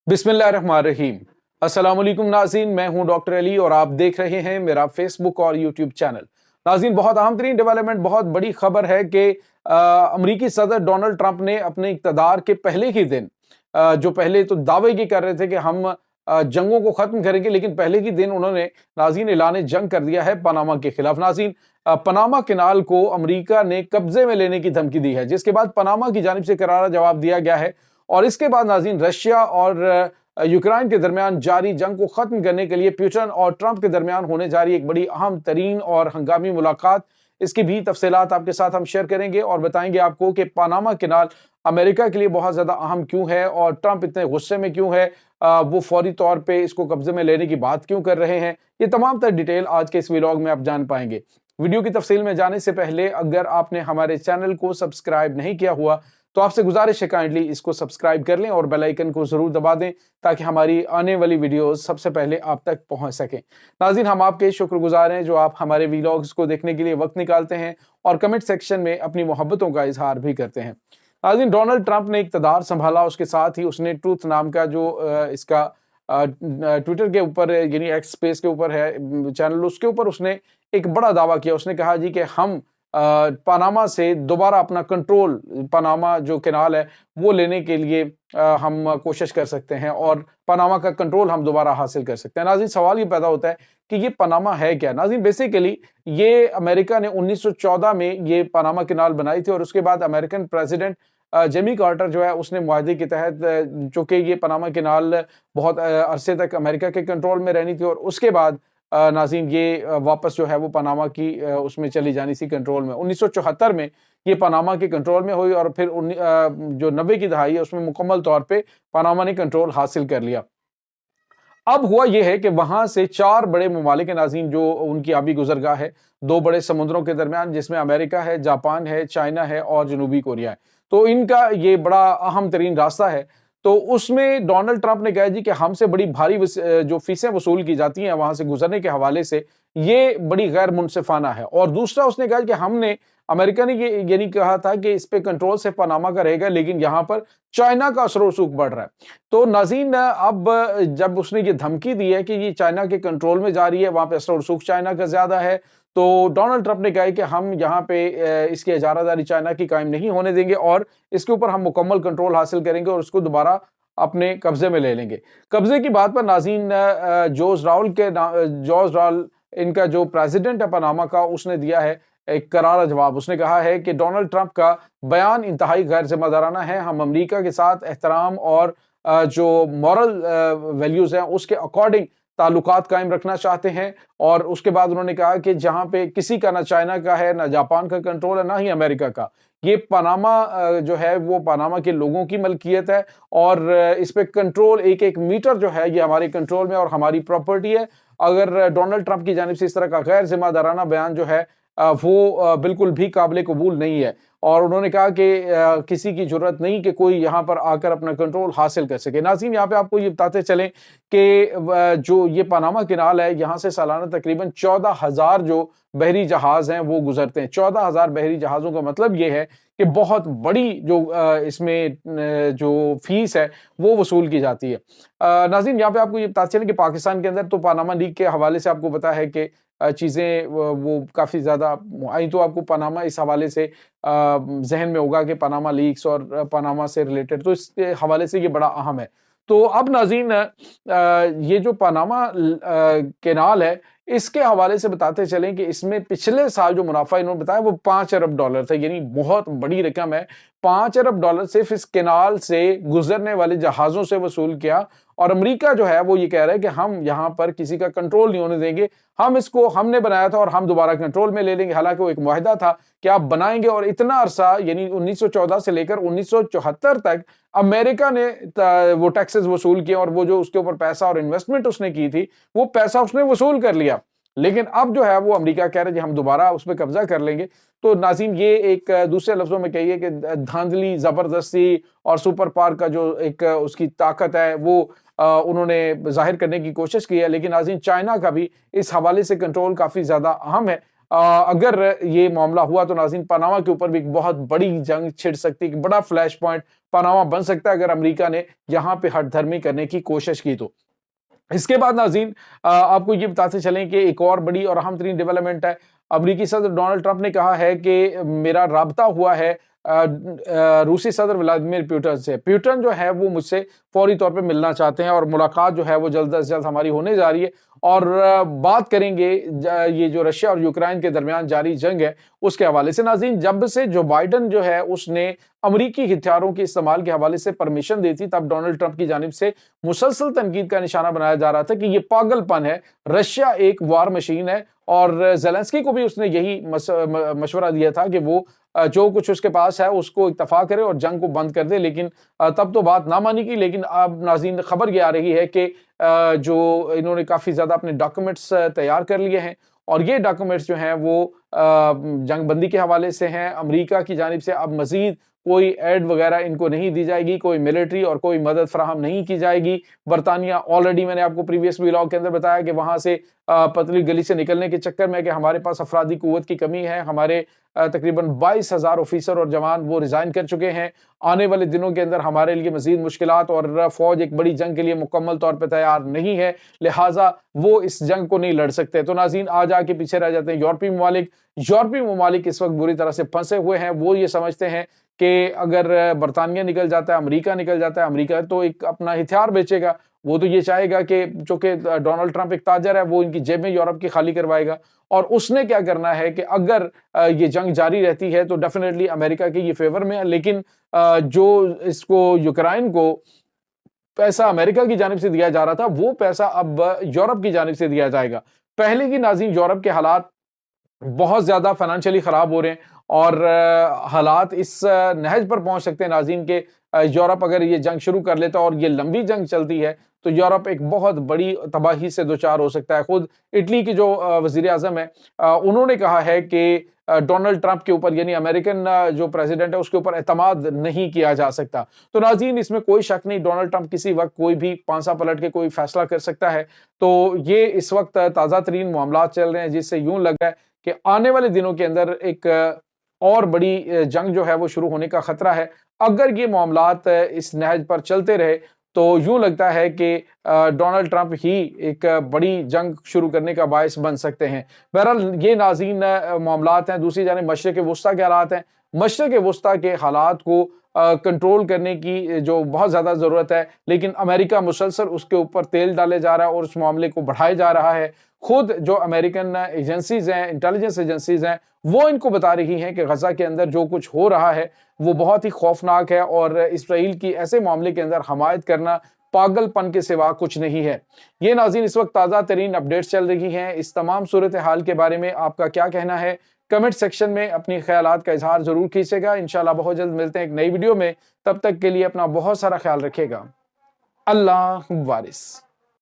बिस्मिल्लाहिर्रहमानिर्रहीम। अस्सलाम वालेकुम नाज़रीन, मैं हूं डॉक्टर अली और आप देख रहे हैं मेरा फेसबुक और यूट्यूब चैनल। नाज़रीन, बहुत अहम तरीन डेवलपमेंट, बहुत बड़ी खबर है कि अमरीकी सदर डोनाल्ड ट्रंप ने अपने इक़्तिदार के पहले ही दिन जो पहले तो दावे ये कर रहे थे कि हम जंगों को ख़त्म करेंगे, लेकिन पहले ही दिन उन्होंने नाज़रीन ऐलान जंग कर दिया है पनामा के खिलाफ। नाज़रीन, पनामा कैनाल को अमरीका ने कब्जे में लेने की धमकी दी है, जिसके बाद पनामा की जानिब से करारा जवाब दिया गया है। और इसके बाद नाज़रीन, रशिया और यूक्रेन के दरमियान जारी जंग को खत्म करने के लिए पुतिन और ट्रंप के दरमियान होने जा रही एक बड़ी अहम तरीन और हंगामी मुलाकात, इसकी भी तफसीलात आपके साथ हम शेयर करेंगे और बताएंगे आपको कि पनामा कैनाल अमेरिका के लिए बहुत ज्यादा अहम क्यों है और ट्रंप इतने गुस्से में क्यों है, वो फौरी तौर पे इसको कब्जे में लेने की बात क्यों कर रहे हैं। ये तमाम तर डिटेल आज के इस व्लॉग में आप जान पाएंगे। वीडियो की तफसील में जाने से पहले अगर आपने हमारे चैनल को सब्सक्राइब नहीं किया हुआ तो आपसे गुजारिश है काइंडली इसको सब्सक्राइब कर लें और बेल आइकन को जरूर दबा दें ताकि हमारी आने वाली वीडियोस सबसे पहले आप तक पहुंच सकें। नाज़रीन, हम आपके शुक्रगुजार हैं जो आप हमारे वीलॉग्स को देखने के लिए वक्त निकालते हैं और कमेंट सेक्शन में अपनी मोहब्बतों का इजहार भी करते हैं। नाज़रीन, डोनाल्ड ट्रंप ने इक़्तिदार संभाला, उसके साथ ही उसने ट्रूथ नाम का जो इसका ट्विटर के ऊपर यानी एक्स स्पेस के ऊपर है चैनल, उसके ऊपर उसने एक बड़ा दावा किया। उसने कहा जी कि हम पनामा से दोबारा अपना कंट्रोल, पनामा जो कैनाल है वो लेने के लिए हम कोशिश कर सकते हैं और पनामा का कंट्रोल हम दोबारा हासिल कर सकते हैं। नाज़रीन, सवाल ये पैदा होता है कि ये पनामा है क्या। नाज़रीन, बेसिकली ये अमेरिका ने 1914 में ये पनामा कैनाल बनाई थी और उसके बाद अमेरिकन प्रेसिडेंट जिमी कार्टर जो है उसने मुआहदे के तहत, चूंकि ये पनामा कैनाल बहुत अरसे तक अमेरिका के कंट्रोल में रहनी थी और उसके बाद नाज़रीन ये वापस जो है वो पनामा की उसमें चली जानी सी कंट्रोल में। 1974 में ये पनामा के कंट्रोल में हुई और फिर जो 90 की दहाई है उसमें मुकम्मल तौर पे पनामा ने कंट्रोल हासिल कर लिया। अब हुआ यह है कि वहां से 4 बड़े ममालिक नाज़रीन जो उनकी आबी गुजरगाह है 2 बड़े समुद्रों के दरमियान, जिसमें अमेरिका है, जापान है, चाइना है और जनूबी कोरिया है। तो इनका ये बड़ा अहम तरीन रास्ता है। तो उसमें डोनाल्ड ट्रंप ने कहा जी कि हमसे बड़ी भारी जो फीसें वसूल की जाती हैं वहां से गुजरने के हवाले से, ये बड़ी गैर मुनसिफाना है। और दूसरा उसने कहा कि हमने, अमेरिका ने ये यानी कहा था कि इस पे कंट्रोल से पनामा का रहेगा, लेकिन यहाँ पर चाइना का असर रसूख बढ़ रहा है। तो नाज़रीन, अब जब उसने ये धमकी दी है कि ये चाइना के कंट्रोल में जा रही है, वहां पे असर रसूख चाइना का ज्यादा है, तो डोनाल्ड ट्रंप ने कहा कि हम यहाँ पे इसकी इजारादारी चाइना की कायम नहीं होने देंगे और इसके ऊपर हम मुकम्मल कंट्रोल हासिल करेंगे और उसको दोबारा अपने कब्जे में ले लेंगे। कब्जे की बात पर नाज़रीन, जॉर्ज राउल इनका जो प्रेसिडेंट है पनामा का, उसने दिया है एक करारा जवाब। उसने कहा है कि डोनाल्ड ट्रंप का बयान इंतहाई गैर जिम्मेदाराना है। हम अमेरिका के साथ एहतराम और जो मॉरल वैल्यूज हैं उसके अकॉर्डिंग ताल्लुकात कायम रखना चाहते हैं। और उसके बाद उन्होंने कहा कि जहां पे किसी का ना चाइना का है, ना जापान का कंट्रोल है, ना ही अमेरिका का, ये पनामा जो है वो पनामा के लोगों की मलकियत है और इस पे कंट्रोल, एक एक मीटर जो है ये हमारे कंट्रोल में और हमारी प्रॉपर्टी है। अगर डोनाल्ड ट्रंप की जानिब से इस तरह का गैर जिम्मेदाराना बयान जो है वो बिल्कुल भी काबिल कबूल नहीं है। और उन्होंने कहा कि किसी की जरूरत नहीं कि कोई यहाँ पर आकर अपना कंट्रोल हासिल कर सके। नाज़रीन, यहाँ पे आपको ये बताते चलें कि जो ये पनामा कैनाल है, यहाँ से सालाना तकरीबन 14,000 जो बहरी जहाज हैं वो गुजरते हैं। 14,000 बहरी जहाज़ों का मतलब ये है कि बहुत बड़ी जो इसमें जो फीस है वो वसूल की जाती है। नाज़रीन, यहाँ पे आपको ये बताते चलें कि पाकिस्तान के अंदर तो पनामा लीग के हवाले से आपको पता है कि चीज़ें वो काफ़ी ज़्यादा आई, तो आपको पनामा इस हवाले से जहन में होगा कि पनामा लीक्स और पनामा से रिलेटेड, तो इस हवाले से ये बड़ा अहम है। तो अब नाज़रीन, ये जो पनामा कैनाल है इसके हवाले से बताते चलें कि इसमें पिछले साल जो मुनाफा इन्होंने बताया वो 5 अरब डॉलर था, यानी बहुत बड़ी रकम है। 5 अरब डॉलर सिर्फ इस कैनाल से गुजरने वाले जहाज़ों से वसूल किया। और अमेरिका जो है वो ये कह रहा है कि हम यहाँ पर किसी का कंट्रोल नहीं होने देंगे, हम इसको हमने बनाया था और हम दोबारा कंट्रोल में ले लेंगे। हालांकि वो एक मुआहदा था कि आप बनाएंगे और इतना अरसा यानी 1914 से लेकर 1974 तक अमेरिका ने वो टैक्सेस वसूल किए और वो जो उसके ऊपर पैसा और इन्वेस्टमेंट उसने की थी वो पैसा उसने वसूल कर लिया। लेकिन अब जो है वो अमेरिका कह रहे हैं हम दोबारा उस पर कब्जा कर लेंगे। तो नाज़रीन, ये एक दूसरे लफ्जों में कहिए कि धांधली, जबरदस्ती और सुपर पावर का जो एक उसकी ताकत है वो उन्होंने जाहिर करने की कोशिश की है। लेकिन नाज़रीन, चाइना का भी इस हवाले से कंट्रोल काफी ज्यादा अहम है। अगर ये मामला हुआ तो नाज़रीन पनामा के ऊपर भी एक बहुत बड़ी जंग छिड़ सकती है, बड़ा फ्लैश पॉइंट पनामा बन सकता है अगर अमेरिका ने यहाँ पे हठधर्मी करने की कोशिश की तो। इसके बाद नाज़रीन आपको ये बताते चलें कि एक और बड़ी और अहम तरीन डेवलपमेंट है। अमेरिकी सदर डोनाल्ड ट्रंप ने कहा है कि मेरा राब्ता हुआ है रूसी सदर व्लादिमीर पुतिन से। पुतिन जो है वो मुझसे फौरी तौर पे मिलना चाहते हैं और मुलाकात जो है वो जल्द से जल्द हमारी होने जा रही है और बात करेंगे ये जो रशिया और यूक्रेन के दरमियान जारी जंग है उसके हवाले से। नाज़रीन जब से जो बाइडन जो है उसने अमरीकी हथियारों के इस्तेमाल के हवाले से परमिशन दी थी तब डोनाल्ड ट्रंप की जानिब से मुसलसल तनकीद का निशाना बनाया जा रहा था कि ये पागलपन है, रशिया एक वार मशीन है और ज़ेलेंस्की को भी उसने यही मशवरा दिया था कि वो जो कुछ उसके पास है उसको इत्तफा करे और जंग को बंद कर दे, लेकिन तब तो बात ना मानी की। लेकिन अब नाज़रीन खबर ये आ रही है कि जो इन्होंने काफ़ी ज़्यादा अपने डॉक्यूमेंट्स तैयार कर लिए हैं और ये डॉक्यूमेंट्स जो हैं वो जंग बंदी के हवाले से हैं। अमेरिका की जानिब से अब मज़ीद कोई एड वगैरह इनको नहीं दी जाएगी, कोई मिलिट्री और कोई मदद फराहम नहीं की जाएगी। बरतानिया ऑलरेडी मैंने आपको प्रीवियस व्लॉग के अंदर बताया कि वहाँ से पतली गली से निकलने के चक्कर में कि हमारे पास अफरादी कुव्वत की कमी है, हमारे तकरीबन 22,000 ऑफिसर और जवान वो रिज़ाइन कर चुके हैं। आने वाले दिनों के अंदर हमारे लिए मज़ीद मुश्किलात और फ़ौज एक बड़ी जंग के लिए मुकम्मल तौर पे तैयार नहीं है, लिहाजा वो इस जंग को नहीं लड़ सकते। तो नाज़रीन आज आके पीछे रह जाते हैं यूरोपीय ममालिक। यूरोपीय ममालिक इस वक्त बुरी तरह से फंसे हुए हैं। वो ये समझते हैं कि अगर बरतानिया निकल जाता है, अमेरिका निकल जाता है, अमेरिका तो एक अपना हथियार बेचेगा। वो तो ये चाहेगा कि चूंकि डोनाल्ड ट्रंप एक ताजर है, वो इनकी जेब में यूरोप की खाली करवाएगा और उसने क्या करना है कि अगर ये जंग जारी रहती है तो डेफिनेटली अमेरिका के ये फेवर में है, लेकिन जो इसको यूक्रेन को पैसा अमेरिका की जानिब से दिया जा रहा था वो पैसा अब यूरोप की जानिब से दिया जाएगा। पहले की नाज़रीन यूरोप के हालात बहुत ज्यादा फाइनेंशियली खराब हो रहे हैं और हालात इस नहज पर पहुंच सकते हैं नाज़रीन के यूरोप अगर ये जंग शुरू कर लेता है और ये लंबी जंग चलती है तो यूरोप एक बहुत बड़ी तबाही से दो चार हो सकता है। खुद इटली की जो वजीर आजम है उन्होंने कहा है कि डोनाल्ड ट्रंप के ऊपर यानी अमेरिकन जो प्रेसिडेंट है उसके ऊपर एतमाद नहीं किया जा सकता। तो नाज़रीन इसमें कोई शक नहीं, डोनाल्ड ट्रंप किसी वक्त कोई भी पांसा पलट के कोई फैसला कर सकता है। तो ये इस वक्त ताज़ा तरीन मामला चल रहे हैं जिससे यूं लग रहा है कि आने वाले दिनों के अंदर एक और बड़ी जंग जो है वो शुरू होने का खतरा है। अगर ये मामलात इस नहज पर चलते रहे तो यूं लगता है कि डोनाल्ड ट्रंप ही एक बड़ी जंग शुरू करने का बायस बन सकते हैं। बहरहाल ये नाज़रीन मामलात हैं। दूसरी जानिब मशरिक़ वुस्ता के हालात हैं। मशरिक़ वुस्ता के हालात को कंट्रोल करने की जो बहुत ज़्यादा ज़रूरत है, लेकिन अमेरिका मुसलसल उसके ऊपर तेल डाले जा रहा है और उस मामले को बढ़ाया जा रहा है। खुद जो अमेरिकन एजेंसीज हैं, इंटेलिजेंस एजेंसीज हैं, वो इनको बता रही हैं कि गजा के अंदर जो कुछ हो रहा है वो बहुत ही खौफनाक है और इसराइल की ऐसे मामले के अंदर हमायत करना पागलपन के सिवा कुछ नहीं है। ये नाज़रीन इस वक्त ताज़ा तरीन अपडेट्स चल रही हैं। इस तमाम सूरत हाल के बारे में आपका क्या कहना है? कमेंट सेक्शन में अपनी ख्यालात का इजहार जरूर कीजिएगा। इंशाल्लाह बहुत जल्द मिलते हैं एक नई वीडियो में। तब तक के लिए अपना बहुत सारा ख्याल रखिएगा। अल्लाह वारिस।